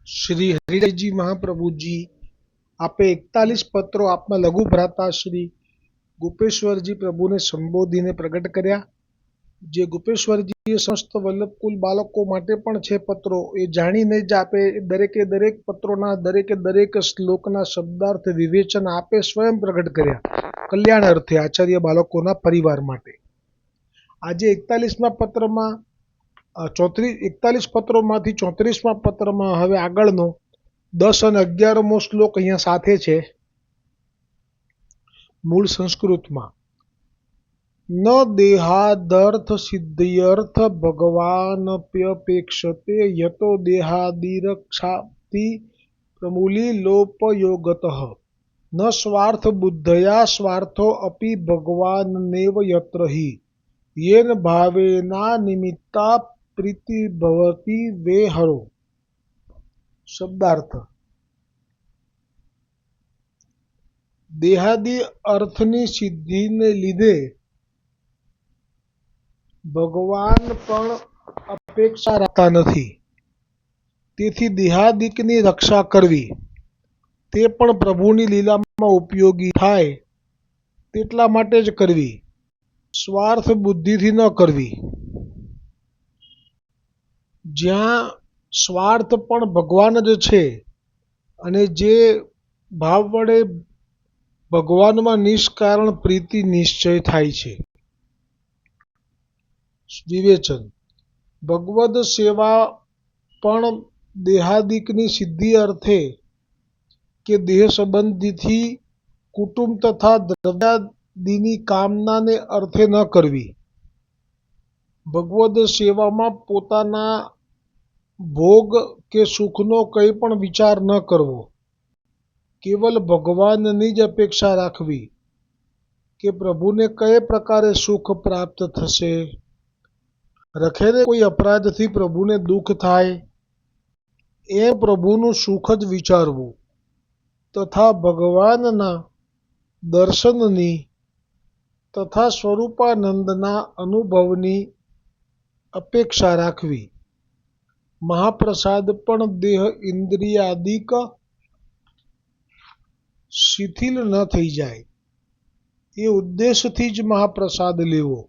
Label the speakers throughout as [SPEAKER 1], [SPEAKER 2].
[SPEAKER 1] श्री हरिदास जी महाप्रभु जी आपे 41 पत्रों आपना लघु भ्राता श्री गोपेश्वरजी प्रभु ने संबोधीने प्रगट कर्या। जे गोपेश्वरजीए समस्त वल्लभकुल बालको माटे पण छे पत्रो ए जाणीने ज आपे दरेके दरेक पत्रोना दरेके दरेक श्लोकना शब्दार्थ विवेचन आपे स्वयं प्रगट कर्या कल्याण अर्थे आचार्य बालकोना परिवार माटे। આજે 41મા પત્રમાં 41 પત્રોમાંથી 34મા પત્રમાં હવે આગળનો 10 અને 11મો શ્લોક અહીંયા સાથે છે મૂળ સંસ્કૃતમાં। ન દેહાદર્થ સિદ્ધ્યર્થ ભગવાનપ્યપેક્ષતે યતો દેહાદિરક્ષાપ્તિ પ્રમૂલીલોપયોગતઃ ન સ્વાર્થ બુદ્ધયા સ્વાર્થો અપि ભગવાનનેવ યત્ર હિ येन भावेना निमित्ता प्रीति भवति वे हरो। शब्दार्थ देहादि अर्थनी सिद्धिने लीधे भगवान पण अपेक्षा राखता नथी, तेथी देहादिकनी रक्षा करवी ते पण प्रभुनी लीलामां उपयोगी थाय तेटला माटे ज करवी, स्वार्थ बुद्धिथी न करवी। ज्यां स्वार्थ पण भगवान ज छे अने जे भाव वडे भगवानमां निष्कारण प्रीति निश्चय थाय छे। विवेचन भगवद सेवा पण देहादिकनी सिद्धि अर्थे के देह संबंधीथी कुटुंब तथा द्रव्यादिनी कामना ने अर्थे न करवी। भगवद सेवामां पोताना भोग के सुखनो कई पण विचार न करवो, केवल भगवाननी ज अपेक्षा राखवी के प्रभुने कए प्रकारे सुख प्राप्त थशे। रखेने कोई अपराधथी प्रभुने दुख थाय ए प्रभुनुं सुख ज विचारवुं तथा भगवानना दर्शननी तथा स्वरूपानंदना अनुभवनी अपेक्षा राखवी। महाप्रसाद पण देह इंद्रियादिक शिथिल न थई जाय ए उद्देश्यथी ज महाप्रसाद लेवो।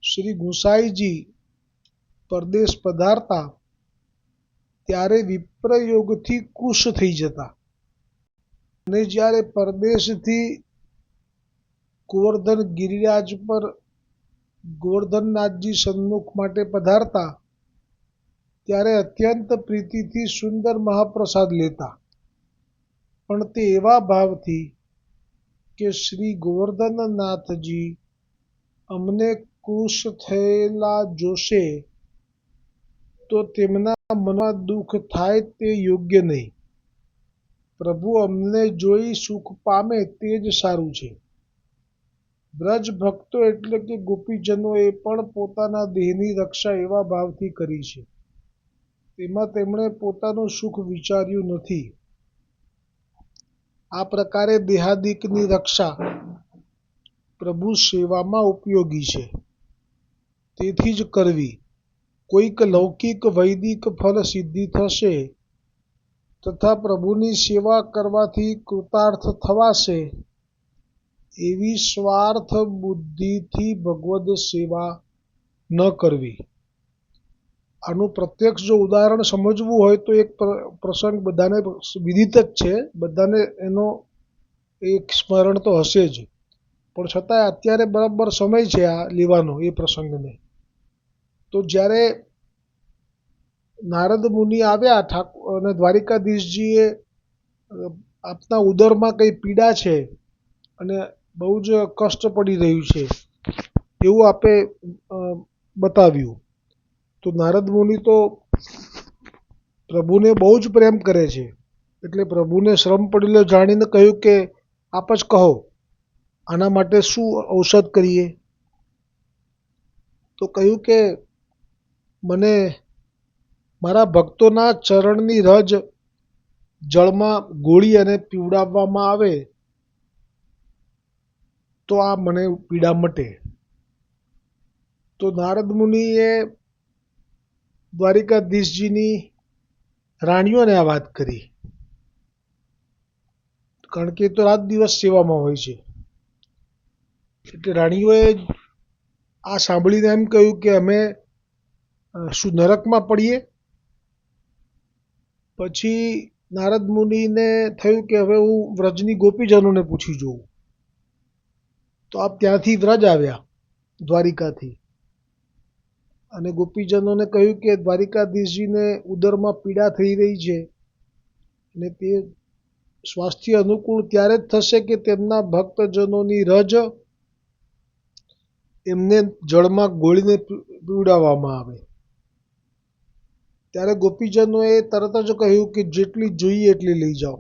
[SPEAKER 1] श्री गुसाईजी परदेश पधारता त्यारे विप्रयोगथी कुश थई जता अने ज्यारे परदेशथी गोवर्धन गिरिराज पर गोवर्धननाथजी सन्मुख माटे पधारता त्यारे अत्यंत प्रीतिथी सुंदर महाप्रसाद लेता, पण ते एवा भावथी के श्री गोवर्धननाथजी अमने कुश थयेला जोशे तो तेमना मनमा दुख थाय ते योग्य नहीं। प्रभु अमने जोई सुख पामे ते ज सारू छे। ब्रज भक्तो एटले के गोपीजनोए पण पोताना देहनी रक्षा एवा भावथी करी छे, तेमां तेमणे पोतानुं सुख विचार्युं नथी। आ प्रकारे देहादिकनी रक्षा प्रभु सेवामां उपयोगी छे, तेथी ज करवी। कोईक लौकिक वैदिक फल सिद्धि थशे तथा प्रभुनी सेवा करवाथी कृतार्थ थवाशे एवी स्वार्थ बुद्धिथी भगवद सेवा न करवी। आनु प्रत्यक्ष जो उदाहरण समझवू होय तो एक प्रसंग बधाने विदित ज छे, बधाने एनो एक स्मरण तो हशे ज, पण छतांय अत्यारे बराबर समय छे आ लेवानो ए प्रसंगने। तो ज्यारे नारद मुनि आव्या अने द्वारिकाधीशजीए आपना उदरमा कई पीड़ा छे अने बहु ज कष्ट पड़ी रह्युं छे एवुं आपे बताव्युं। तो नारद मुनि तो प्रभुने बहु ज प्रेम करे छे एटले प्रभुने श्रम पड़ेलो जाणीने कह्युं के आप ज कहो आना माटे शुं औषध करीए। तो कह्युं के मने मारा भक्तोना चरणनी रज जळमां गोળી अने पीवडाववामां आवे तो आ मने पीड़ा मटे। तो नारद मुनिए द्वारिकाधीशजीनी રાણીઓને આ વાત કરી, કારણ કે એ તો રાત દિવસ સેવામાં હોય છે. એટલે રાણીઓએ આ સાંભળીને એમ કહ્યું કે અમે શું નરકમાં પડીએ? પછી નારદ મુનિને થયું કે હવે હું વ્રજની ગોપીજનોને પૂછી જોઉં. તો આપ ત્યાંથી વ્રજ આવ્યા, દ્વારિકાથી, અને ગોપીજનોને કહ્યું કે દ્વારિકાધીશજીને ઉદરમાં પીડા થઈ રહી છે અને તે સ્વાસ્થ્ય અનુકૂળ ત્યારે જ થશે કે તેમના ભક્તજનોની રજ એમને જળમાં ગોળીને પીવડાવવામાં આવે. ત્યારે ગોપીજનોએ તરત જ કહ્યું કે જેટલી જોઈએ એટલી લઈ જાઓ.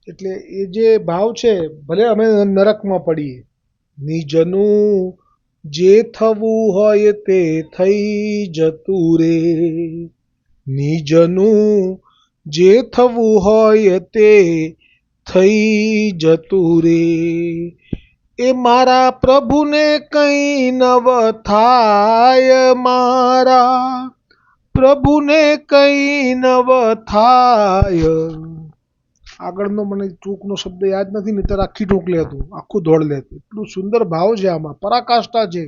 [SPEAKER 1] એટલે એ જે ભાવ છે, ભલે અમે નરકમાં પડીએ, નિજનું જે થવું હોય તે થઈ જતું રે, નિજનું જે થવું હોય તે થઈ જતું રે, એ મારા પ્રભુને કઈ નવ થાય, મારા પ્રભુને કઈ નવ થાય. આગળનો મને ટૂંકનો શબ્દ યાદ નથી, નહીંતર આખી ટૂંક લેતું, આખું દોડ લેતું. એટલું સુંદર ભાવ છે આમાં, પરાકાષ્ઠા છે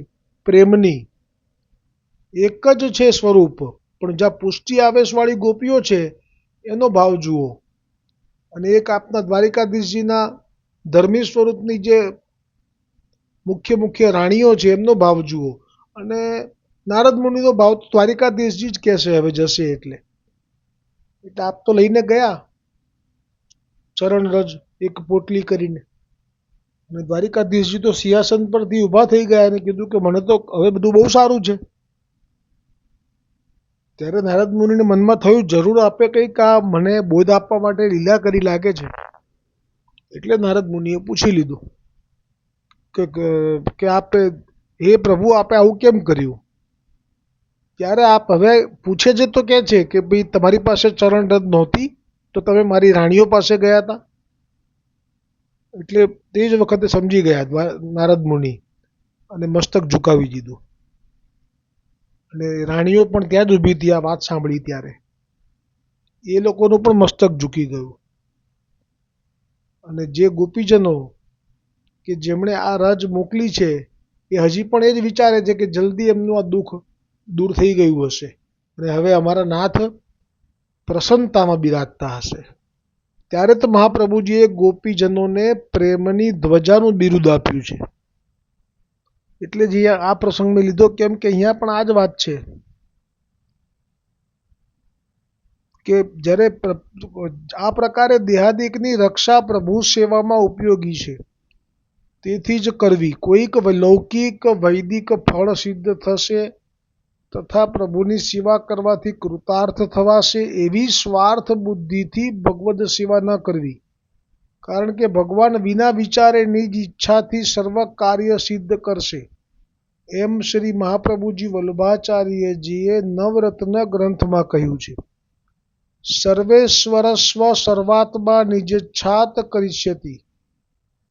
[SPEAKER 1] પ્રેમની. એક જ છે સ્વરૂપ, પણ જ્યાં પુષ્ટિ આવેશવાળી ગોપીઓ છે એનો ભાવ જુઓ, અને એક આપના દ્વારિકાધીશજીના ધર્મી સ્વરૂપની જે મુખ્ય રાણીઓ છે એમનો ભાવ જુઓ. અને નારદ મુનિનો ભાવ તો દ્વારિકાધીશજી જ કહેશે હવે જશે એટલે. એટલે આપ તો લઈને ગયા ચરણ રજ એક પોટલી કરીને, અને દ્વારિકાધીશજી તો સિંહાસન પરથી ઊભા થઈ ગયા અને કીધું કે મને તો હવે બધું બહુ સારું છે. ત્યારે નારદ મુનિને મનમાં થયું જરૂર આપે કંઈક આ મને બોધ આપવા માટે લીલા કરી લાગે છે. એટલે નારદ મુનિએ પૂછી લીધું કે આપે, હે પ્રભુ, આપે આવું કેમ કર્યું? ત્યારે આપ હવે પૂછે છે તો કે છે કે ભાઈ તમારી પાસે ચરણ રજ નહોતી તો તમે મારી રાણીઓ પાસે ગયા હતા. એટલે તે જ વખતે સમજી ગયા નારદ મુનિ અને મસ્તક ઝુકાવી દીધું. અને રાણીઓ પણ ત્યાં જ ઊભી હતી આ વાત સાંભળી ત્યારે. એ લોકોનું પણ મસ્તક ઝૂકી ગયું. અને જે ગોપીજનો કે જેમણે આ રજ મોકલી છે એ હજી પણ એ જ વિચારે છે કે જલ્દી એમનું આ દુઃખ દૂર થઈ ગયું હશે અને હવે અમારા નાથ પ્રસન્નતામાં બિરાજતા હશે. ત્યારે તો મહાપ્રભુજીએ ગોપીજનોને પ્રેમની ધ્વજાનું બિરુદ આપ્યું છે. એટલે જ આ પ્રસંગ મેં લીધો કેમ કે અહીંયા પણ આ જ વાત છે કે જ્યારે આ પ્રકારે દેહાદિકની રક્ષા પ્રભુ સેવામાં ઉપયોગી છે, તેથી જ કરવી. કોઈક લૌકિક વૈદિક ફળ સિદ્ધ થશે તથા પ્રભુની સેવા કરવાથી કૃતાર્થ થવાશે એવી સ્વાર્થ બુદ્ધિથી ભગવદ સેવા ન કરવી. કારણ કે ભગવાન વિના વિચારે નિજ ઈચ્છાથી સર્વ કાર્ય સિદ્ધ કરશે. એમ શ્રી મહાપ્રભુજી વલ્લભાચાર્યજીએ નવરત્ન ગ્રંથમાં કહ્યું છે. સર્વેશ્વર સ્વ સર્વાત્મા નિજેચ્છાત કરિષ્યતિ.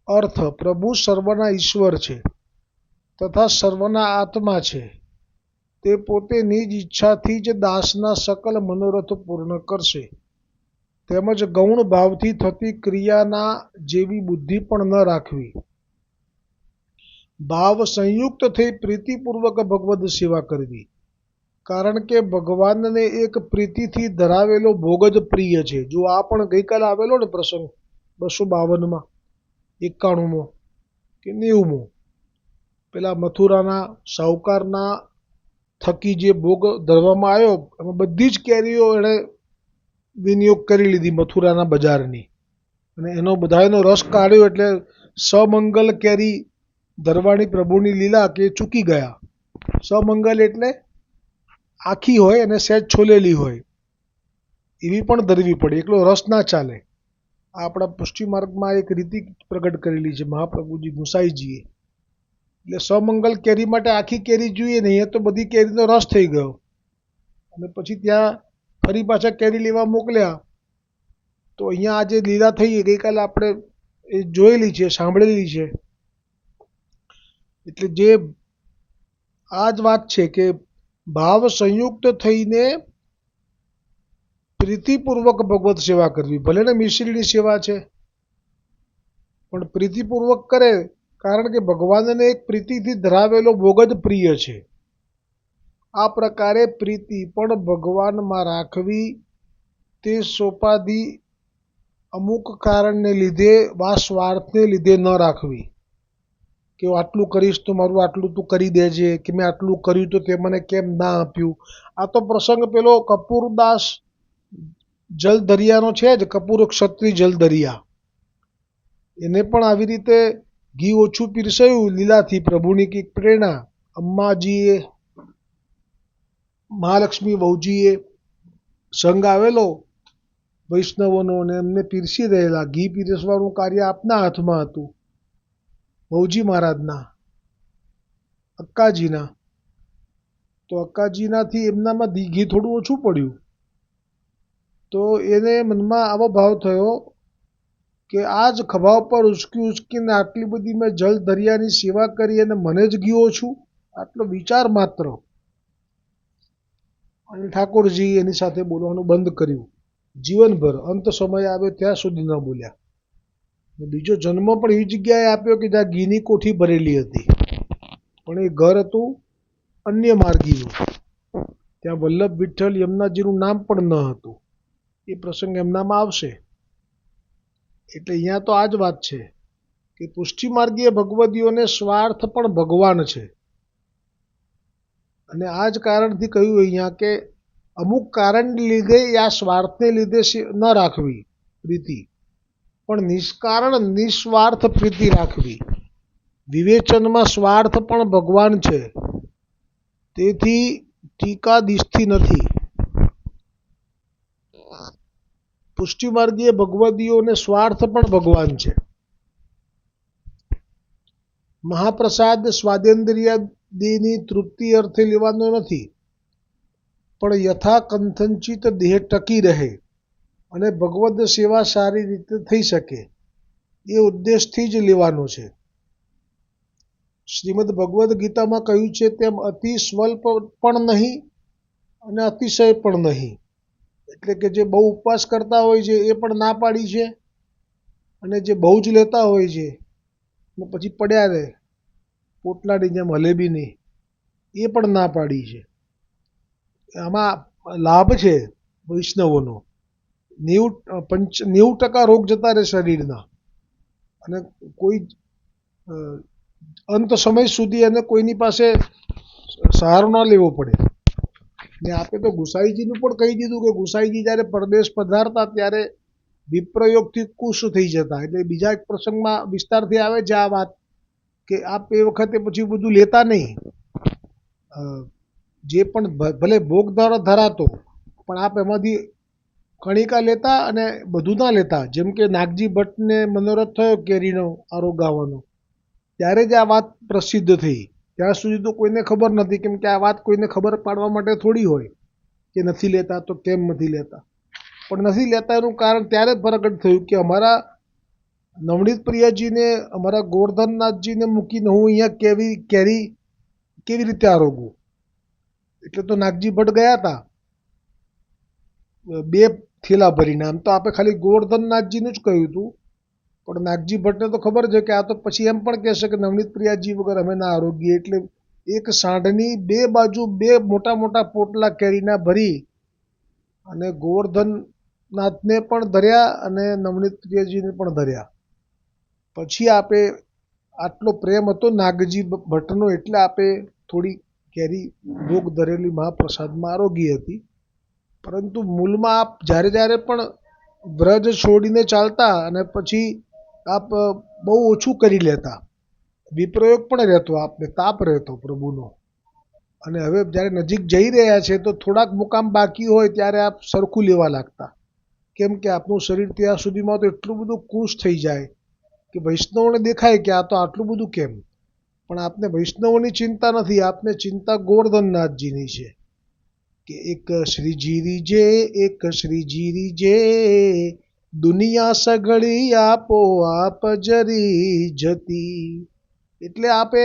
[SPEAKER 1] અર્થ, પ્રભુ સર્વના ઈશ્વર છે તથા સર્વના આત્મા છે. તે પોતે નિજ ઈચ્છાથી જ દાસના સકલ મનોરથ પૂર્ણ કરશે. તેમજ ગૌણ ભાવથી થતી ક્રિયાના જેવી બુદ્ધિ પણ ન રાખવી. ભાવ સંયુક્ત થઈ પ્રીતિપૂર્વક ભગવદ સેવા કરવી. કારણ કે ભગવાનને એક પ્રીતિથી ધરાવેલો ભોગ જ પ્રિય છે. જો આ પણ ગઈકાલે આવેલો ને પ્રસંગ 252માં, 91માં કે 90માં, પેલા મથુરાના સાહુકારના થકી જે ભોગ ધરવામાં આવ્યો એમાં બધી જ કેરીઓ એણે વિનિયોગ કરી લીધી મથુરાના બજારની, અને એનો બધાનો રસ કાઢ્યો. એટલે સમંગલ કેરી ધરવાણી પ્રભુની લીલા કે ચૂકી ગયા. સમંગલ એટલે આખી હોય અને સહેજ છોલેલી હોય એવી પણ ધરવી પડે, એકલો રસ ના ચાલે. આ આપણા પુષ્ટિ માર્ગમાં એક રીતિ પ્રગટ કરેલી છે મહાપ્રભુજી ગુસાઈજીએ. એટલે સમંગલ કેરી માટે આખી કેરી જોઈએ નહીં, એ તો બધી કેરીનો રસ થઈ ગયો. અને પછી ત્યાં ફરી પાછા કેરી લેવા મોકલ્યા તો અહીંયા આજે લીલા થઈ ગઈકાલે આપણે એ જોયેલી છે, સાંભળેલી છે. એટલે જે આ જ વાત છે કે ભાવ સંયુક્ત થઈને પ્રીતિપૂર્વક ભગવત સેવા કરવી. ભલે ને મિશ્રીની સેવા છે પણ પ્રીતિપૂર્વક કરે, કારણ કે ભગવાનને એક પ્રીતિથી ધરાવેલો ભોગ જ પ્રિય છે. આ પ્રકારે પ્રીતિ પણ ભગવાનમાં રાખવી, તે સોપાદી અમુક કારણને લીધે વા સ્વાર્થને લીધે ન રાખવી કે હું આટલું કરીશ તો મારું આટલું તું કરી દેજે, કે મેં આટલું કર્યું તો તે મને કેમ ના આપ્યું. આ તો પ્રસંગ પેલો કપૂરદાસ જલદરિયાનો છે જ, કપૂર ક્ષત્રિય જલદરિયા. એને પણ આવી રીતે ઘી ઓછું પીરસાયું લીલાથી, પ્રભુની કંઈક પ્રેરણા. અમ્માજીએ, મહાલક્ષ્મી વહુજીએ સંગ આવેલો વૈષ્ણવોનો અને એમને પીરસી રહેલા. ઘી પીરસવાનું કાર્ય આપના હાથમાં હતું, વહુજી મહારાજના, અક્કાજીના. તો અક્કાજીનાથી એમનામાં ઘી થોડું ઓછું પડ્યું. તો એને મનમાં આવો ભાવ થયો કે આ જ ખભા ઉપર ઉચકી ઉચકીને આટલી બધી મેં જલ દરિયાની સેવા કરી અને મને જ ઘી ઓછું. આટલો વિચાર માત્ર. અને ઠાકોરજી એની સાથે બોલવાનું બંધ કર્યું જીવનભર. અંત સમય આવ્યો ત્યાં સુધી ન બોલ્યા. બીજો જન્મ પણ એવી જગ્યાએ આપ્યો કે જ્યાં ઘીની કોઠી ભરેલી હતી, પણ એ ઘર હતું અન્ય માર્ગીનું. ત્યાં વલ્લભ વિઠ્ઠલ યમુનાજીનું નામ પણ ન હતું. એ પ્રસંગ એમનામાં આવશે. એટલે અહીંયા તો આ જ વાત છે કે પુષ્ટિ માર્ગીય ભગવદીઓને સ્વાર્થ પણ ભગવાન છે. અને આ જ કારણથી કહ્યું અહીંયા કે અમુક કારણને લીધે આ સ્વાર્થને લીધે ન રાખવી પ્રીતિ, પણ નિષ્કારણ નિસ્વાર્થ પ્રીતિ રાખવી. વિવેચનમાં સ્વાર્થ પણ ભગવાન છે, તેથી ટીકા દિશથી નથી. પુષ્ટિ માર્ગીય ભગવદીઓને સ્વાર્થ પણ ભગવાન છે. મહાપ્રસાદ સ્વાદેન્દ્રિયાદિની તૃપ્તિ અર્થે લેવાનો નથી, પણ યથા કંથંચિત દેહ ટકી રહે અને ભગવદ સેવા સારી રીતે થઈ શકે એ ઉદ્દેશથી જ લેવાનો છે. શ્રીમદ ભગવદ્ ગીતામાં કહ્યું છે તેમ અતિ સ્વલ્પ પણ નહીં અને અતિશય પણ નહીં. એટલે કે જે બહુ ઉપવાસ કરતા હોય છે એ પણ ના પાડી છે, અને જે બહુ જ લેતા હોય છે ને પછી પડ્યા રહે પોટલાની જેમ હલે બી નહીં, એ પણ ના પાડી છે. આમાં લાભ છે વૈષ્ણવોનો. 90% રોગ જતા રહે શરીરના, અને કોઈ અંત સમય સુધી એને કોઈની પાસે સહારો ન લેવો પડે. ને આપે તો ગુસાઈજીનું પણ કહી દીધું કે ગુસાઈજી જ્યારે પરદેશ પધારતા ત્યારે વિપ્રયોગથી કુશ થઈ જતા. એટલે બીજા એક પ્રસંગમાં વિસ્તારથી આવે છે આ વાત કે આપ એ વખતે પછી બધું લેતા નહીં. જે પણ ભલે ભોગ ધરાતો પણ આપ એમાંથી કણિકા લેતા અને બધું ના લેતા. જેમ કે નાગજી ભટ્ટને મનોરથ થયો કેરીનો આરો ગાવાનો, ત્યારે જ આ વાત પ્રસિદ્ધ થઈ. ત્યાં સુધી તો કોઈને ખબર નથી, કેમ કે આ વાત કોઈને ખબર પાડવા માટે થોડી હોય કે નથી લેતા તો કેમ નથી લેતા. પણ નથી લેતા એનું કારણ ત્યારે પ્રગટ થયું કે અમારા નવનીત પ્રિયાજીને, અમારા ગોવર્ધનનાથજીને મૂકીને હું અહીંયા કેવી રીતે આરોગું. એટલે તો નાગજી ભટ્ટ ગયા હતા 2 થેલા ભરીને. આમ તો આપણે ખાલી ગોવર્ધનનાથજીનું જ કહ્યું હતું, પણ નાગજી ભટ્ટને તો ખબર છે કે આ તો પછી એમ પણ કહેશે કે નવનીત પ્રિયાજી વગર અમે ના આરોગીએ. એટલે એક સાંઢની 2 બાજુ 2 મોટા મોટા પોટલા કેરીના ભરી અને ગોવર્ધનનાથને પણ ધર્યા અને નવનીત પ્રિયાજીને પણ ધર્યા. પછી આપે આટલો પ્રેમ હતો નાગજી ભટ્ટનો, એટલે આપે થોડી કેરી ભોગ ધરેલી મહાપ્રસાદમાં આરોગી હતી. પરંતુ મૂળમાં આપ જ્યારે જ્યારે પણ વ્રજ છોડીને ચાલતા અને પછી આપ બહુ ઓછું કરી લેતા. વિપ્રયોગ પણ રહેતો, આપને તાપ રહેતો પ્રભુનો. અને હવે જ્યારે નજીક જઈ રહ્યા છે તો થોડાક મુકામ બાકી હોય ત્યારે આપ સરખું લેવા લાગતા. કેમ કે આપનું શરીર ત્યાં સુધીમાં તો એટલું બધું કુશ થઈ જાય કે વૈષ્ણવને દેખાય કે આ તો આટલું બધું કેમ. પણ આપને વૈષ્ણવની ચિંતા નથી, આપને ચિંતા ગોવર્ધનનાથજીની છે કે એક શ્રીજી રીજે દુનિયા સઘળી આપો આપ જરી જતી. એટલે આપે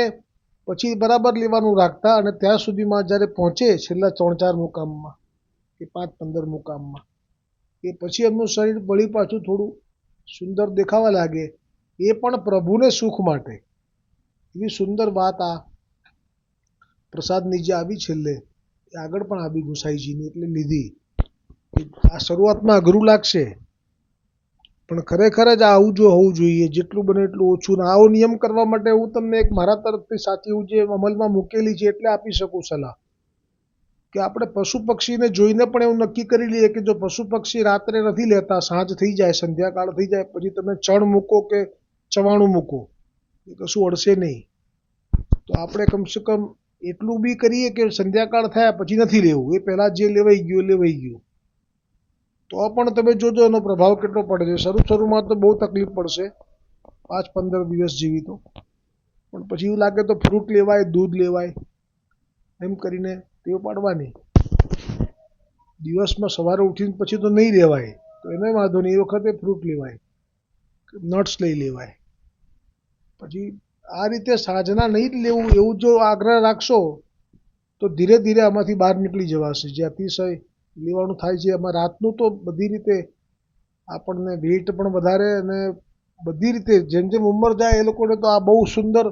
[SPEAKER 1] પછી બરાબર લેવાનું રાખતા. અને ત્યાં સુધીમાં જ્યારે પહોંચે છેલ્લા 3-4 મુકામમાં કે 5-15 મુકામમાં, એ પછી એમનું શરીર વળી પાછું થોડું સુંદર દેખાવા લાગે, એ પણ પ્રભુને સુખ માટે. એવી સુંદર વાત આ પ્રસાદની જે આવી છેલ્લે એ આગળ પણ આવી ગુસાઈજીની એટલે લીધી. આ શરૂઆતમાં અઘરું લાગશે પણ ખરેખર જ આવું જો હોવું જોઈએ, જેટલું બને એટલું ઓછું. ને આવો નિયમ કરવા માટે હું તમને એક મારા તરફથી સાચી હું જે અમલમાં મૂકેલી છે એટલે આપી શકું સલાહ, કે આપણે પશુ પક્ષીને જોઈને પણ એવું નક્કી કરી લઈએ કે જો પશુ પક્ષી રાત્રે નથી લેતા, સાંજ થઈ જાય, સંધ્યાકાળ થઈ જાય પછી તમે ચણ મૂકો કે ચવાણું મૂકો, એ કશું અડશે નહીં. તો આપણે કમસે કમ એટલું બી કરીએ કે સંધ્યાકાળ થયા પછી નથી લેવું, એ પહેલાં જે લેવાઈ ગયું લેવાઈ ગયું. તો પણ તમે જોજો એનો પ્રભાવ કેટલો પડે છે. શરૂમાં તો બહુ તકલીફ પડશે, 5-15 દિવસ જેવી તો, પણ પછી એવું લાગે તો ફ્રૂટ લેવાય, દૂધ લેવાય, એમ કરીને ટેવ પાડવાની. દિવસમાં સવારે ઉઠીને પછી તો નહીં લેવાય તો એનો વાંધો નહીં, એ વખતે ફ્રૂટ લેવાય, નટ્સ લઈ લેવાય. પછી આ રીતે સાંજના નહીં જ લેવું એવું જો આગ્રહ રાખશો તો ધીરે ધીરે આમાંથી બહાર નીકળી જવાશે. જે અતિશય લેવાનું થાય છે એમાં રાતનું તો બધી રીતે આપણને વેઇટ પણ વધારે અને બધી રીતે જેમ જેમ ઉંમર જાય એ લોકોને તો આ બહુ સુંદર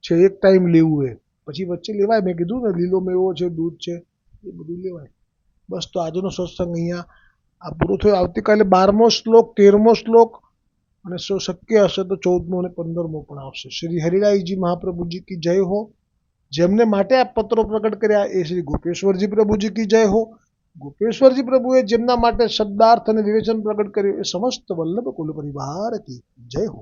[SPEAKER 1] છે એક ટાઈમ લેવું. એ પછી વચ્ચે લેવાય, મેં કીધું ને લીલો મેવો છે, દૂધ છે, એ બધું લેવાય. બસ તો આજનો સત્સંગ અહીંયા આ પૂરો થયો. આવતીકાલે 12મો શ્લોક, 13મો શ્લોક અને શક્ય હશે તો 14મો અને 15મો પણ આવશે. શ્રી હરિરાયજી મહાપ્રભુજી કી જય હો. જેમને માટે આ પત્રો પ્રગટ કર્યા એ શ્રી ગોપેશ્વરજી પ્રભુજી કી જય હો. ગોપેશ્વરજી પ્રભુએ જેમના માટે શબ્દાર્થ અને વિવેચન પ્રગટ કર્યું એ સમસ્ત વલ્લભ કુલ પરિવાર કી જય હો.